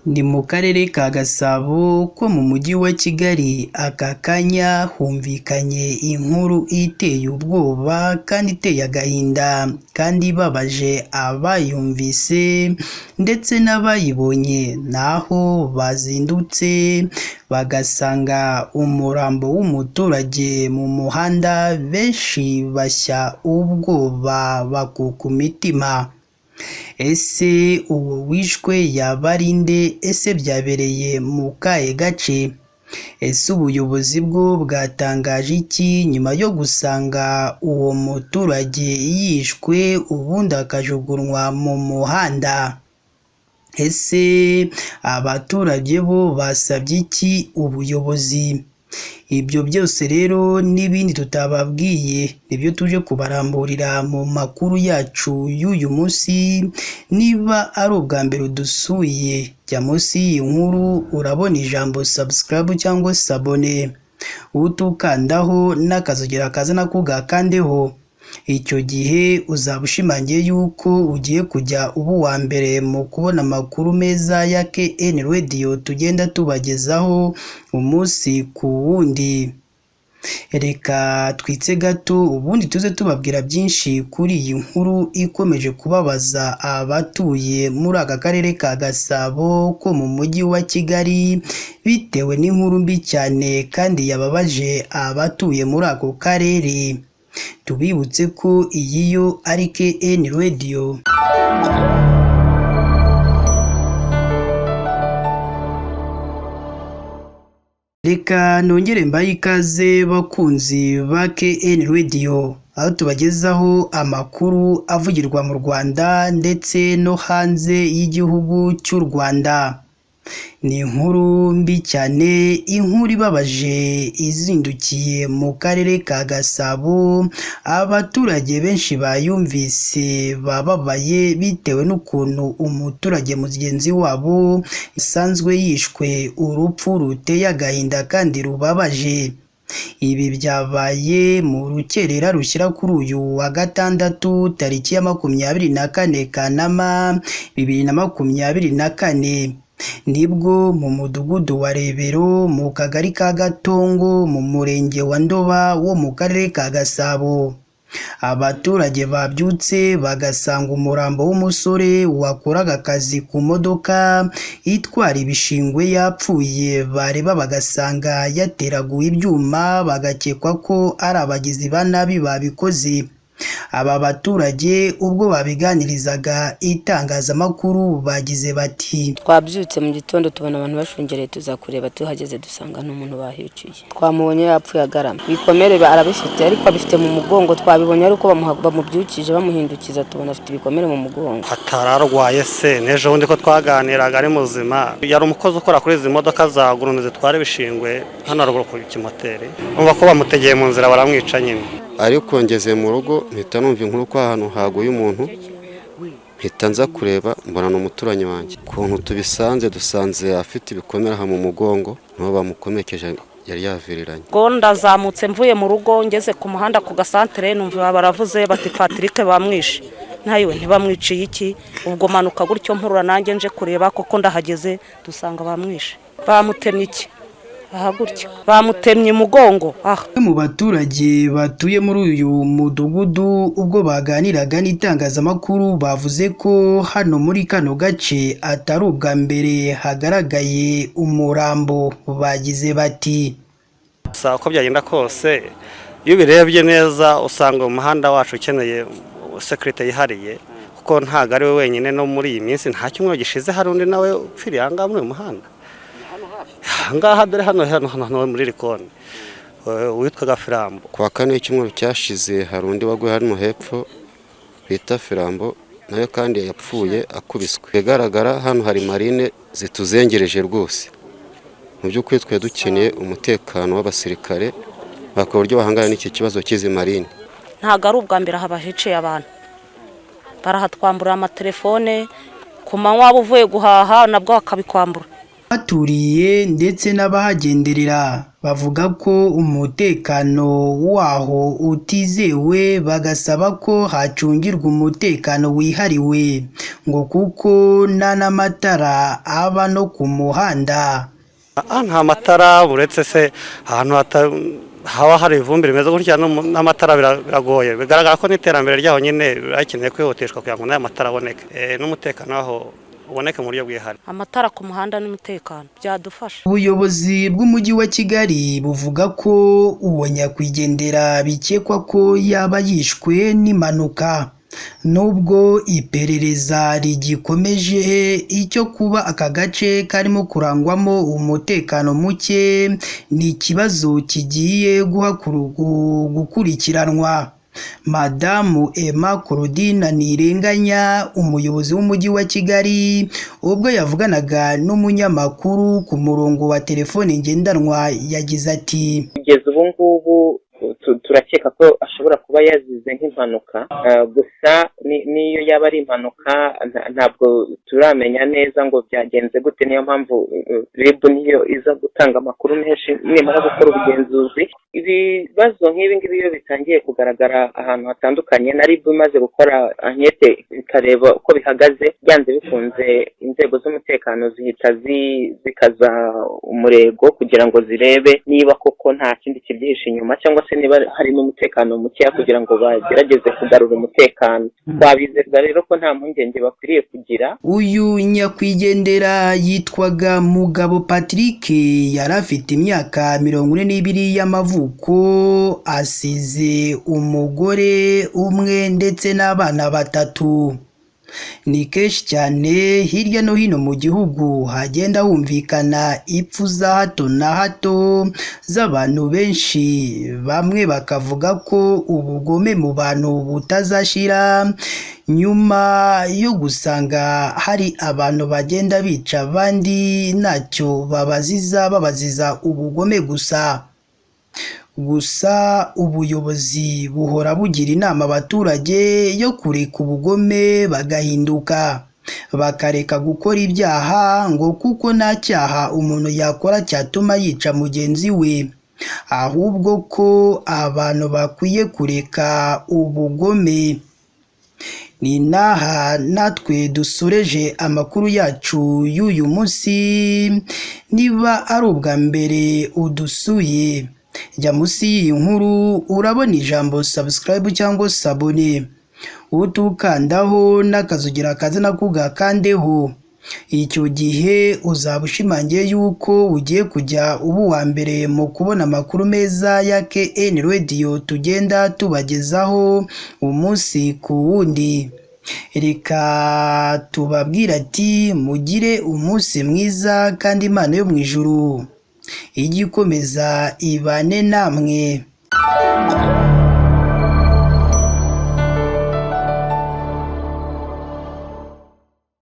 Ni mu karere ka Gasabo ko mu mujyi wa Kigali, aka kanya humvikanye inkuru iteye ubwoba kandi iteye agahinda kandi ibabaje abayumvise ndetse n'abayibonye, naho bazindutse bagasanga umurambo w'umuturage mu muhanda, benshi bashya ubwoba bakuka imitima. Ese uwo wishwe yaba ari nde? Ese byabereye mu kahe gace? Ese ubuyobozi bwo bwatangaje iki nyuma yo gusanga uwo muturage yishwe ubundi akajugunywa mu muhanda? Ese abaturage bo basabye iki ubuyobozi? Ibyo byose rero n'ibindi tutababwiye nibyo tuje kubaramburira mu makuru yacu y'uyu munsi. Niba ari ubwa mbere udusuye, jya munsi y'iyi nkuru urabona ijambo subscribe cyangwa se abone, utukandaho n'akazogera kaza nako ugakandeho. Icyo gihe uzaba ushimangiye yuko ugiye kujya uba uwa mbere mu kubona amakuru meza ya KN Radio tugenda tubagezaho umunsi ku wundi. Reka twitse gato ubundi tuze tubabwira byinshi kuri iyi nkuru ikomeje kubabaza abatuye muri aka karere ka Gasabo ko mu mujyi wa Kigali, bitewe n'inkuru mbi cyane kandi yababaje abatuye muri ako karere. Tubibutse ko iyi yo ari KN Radio. Reka nongere mbaye ikaze bakunzi ba KN Radio, aho tubagezaho amakuru avugirwa mu Rwanda ndetse no hanze y'igihugu cy'u Rwanda. Ni inkuru mbi cyane, inkuru ibabaje izindukiye mu karere ka Gasabo. Abaturage benshi bayumvise bababaye bitewe n'ukuntu umuturage mugenzi wabo asanzwe yishwe urupfu ruteye agahinda kandi rubabaje. Ibi byabaye mu rukerera rushyira kuri uyu wa gatandatu tariki ya 24 Kanama 2024, nibwo mu mudugudu wa Rebero mu kagari ka Gatongo mu murenge wa Ndoba wo mu karere ka Gasabo, abaturage babyutse bagasanga umurambo w'umusore wakoraga akazi ku modoka itwara ibishingwe yapfuye. Bareba bagasanga yateraguwe ibyuma, bagakekwa ko ari abagizi ba nabi babikoze. Aba baturage ubwo babiganirizaga itangazamakuru bagize bati: twabyutse mu gitondo tubona abantu bashungereye, tuza kureba, tuhageze dusanga n'umuntu bahiciye. Twamubonye yapfuye agarama, ibikomere arabifite ariko abifite mu mugongo. Twabibonye ariko bamubyukije bamuhindukiza, tubona afite ibikomere mu mugongo. Atararwaye se n'ejo bundi ko twaganiraga ari muzima. Yari umukozi ukora kuri izi modoka za Gurundu zitwara ibishingwe hano haruguru ku kimoteri. Umva ko bamutegeye mu nzira baramwica nyine. Ariko ngeze mu rugo mpita numva inkuru ko ahantu haguye umuntu, mpita nza kureba mbona n'umuturanyi wanjye. Kuntu tubisanze dusanze afite ibikomere mu mugongo, niho bamukomekeje, yari yaviriranye. Ngo ndazamutse mvuye mu rugo, ngeze ku muhanda ku gasantere numva baravuze bati Patrick bamwishe. Ntayiwe ntibamwiciye iki? Ubwo manuka gutyo mpurura nanjye nje kureba, koko ndahageze dusanga bamwishe. Bamutemye iki? Aha gutyo bamutemye umugongo. Mu baturage batuye muri uyu mudugudu ubwo baganiraga n'itangazamakuru bavuze ko hano muri kano gace atari ubwa mbere hagaragaye umurambo. Bagize bati: uko byagenda kose, iyo ubirebye neza usanga umuhanda wacu ukeneye security yihariye, kuko ntago ari we wenyine. No muri iyi minsi nta kimwe gishize hari undi nawe upfiriye aha ngaha muri uyu muhanda. Ngaha dore hano muri Rikoni witwaga Firambo. Kwa kane icyumweru cyashize hari undi waguye hano hepfo bita Firambo, nayo kandi yapfuye akubiswe. Bigaragara hano hari marine zituzengereje rwose. Mu by'ukuri twe dukeneye umutekano w'abasirikare bakora uburyo bahangana n'iki kibazo cy'izi marine. Ntago ari ubwa mbere habahiciye abantu, barahatwambura amatelefone ku manywa, waba uvuye guhaha nabwo bakabikwambura. baturiye ndetse n'abahagenderera bavuga ko umutekano waho utizewe, bagasaba ko hacungirwa umutekano wihariwe ngo kuko nta n'amatara aba no ku muhanda. Nta matara uretse se ahantu haba hari ivumbi rimeze gutya n'amatara biragoye, bigaragara ko n'iterambere ryaho nyine birakeneye kwihutishwa kugira ngo n'aya matara aboneke, n'umutekano waho uboneke mu buryo bwihariye. Amatara ku muhanda n'umutekano byadufasha. Ubuyobozi bw'umujyi wa Kigali buvuga ko uwo nyakwigendera bikekwa ko yaba yishwe n'impanuka, nubwo iperereza rigikomeje. Icyo kuba aka gace karimo kurangwamo umutekano muke ni ikibazo kigiye gukurikiranwa. Madamu Emma Claudine Ntirenganya, umuyobozi w'umujyi wa Kigali, ubwo yavuganaga n'umunyamakuru ku murongo wa telefone ngendanwa, yagize ati kugeza ubu ngubu turakeka ko ashobora kuba yazize nk'impanuka, gusa niyo yaba ari impanuka ntabwo turamenya neza ngo byagenze gute. Niyo mpamvu RIB niyo iza gutanga amakuru menshi nimara gukora ubugenzuzi. Ibibazo nk'ibi ngibi iyo bitangiye kugaragara ahantu hatandukanye na RIB imaze gukora ankete ikareba uko bihagaze, byanze bikunze inzego z'umutekano zihita zikaza umurego kugira ngo zirebe niba koko nta kindi kibyihishe inyuma, cyangwa se niba harimo umutekano mukeya kugira ngo bagerageze kugarura umutekano. Twabizeza rero ko nta mpungenge bakwiriye kugira. Uyu nyakwigendera yitwaga Mugabo Patrick, yari afite imyaka 42 y'amavuko, asize umugore umwe ndetse n'abana 3. Ni kenshi cyane hirya no hino mu gihugu hagenda humvikana impfu za hato na hato z'abantu benshi, bamwe bakavuga ko ubugome mu bantu butazashira, nyuma yo gusanga hari abantu bagenda bica abandi ntacyo babaziza ubugome gusa. Ubuyobozi buhora bugira inama abaturage yo kureka ubugome bagahinduka, bakareka gukora ibyaha ngo kuko nta cyaha umuntu yakora cyatuma yica mugenzi we, ahubwo ko abantu bakwiye kureka ubugome. Ni naha natwe dusoreje amakuru yacu y'uyu munsi. Niba ari ubwa mbere udusuye, jya munsi y'iyi nkuru urabona ijambo subscribe cyangwa sabone, utukandaho n'akazugira kaza nako gakandeho. Icyo gihe uzaba ushimangiye yuko ugiye kujya uba uwa mbere mu kubona amakuru meza ya KN Radio tugenda tubagezaho umunsi ku wundi. Reka tubabwira ati mugire umunsi mwiza kandi Imana yo mu ijuru ijye ikomeza ibane namwe.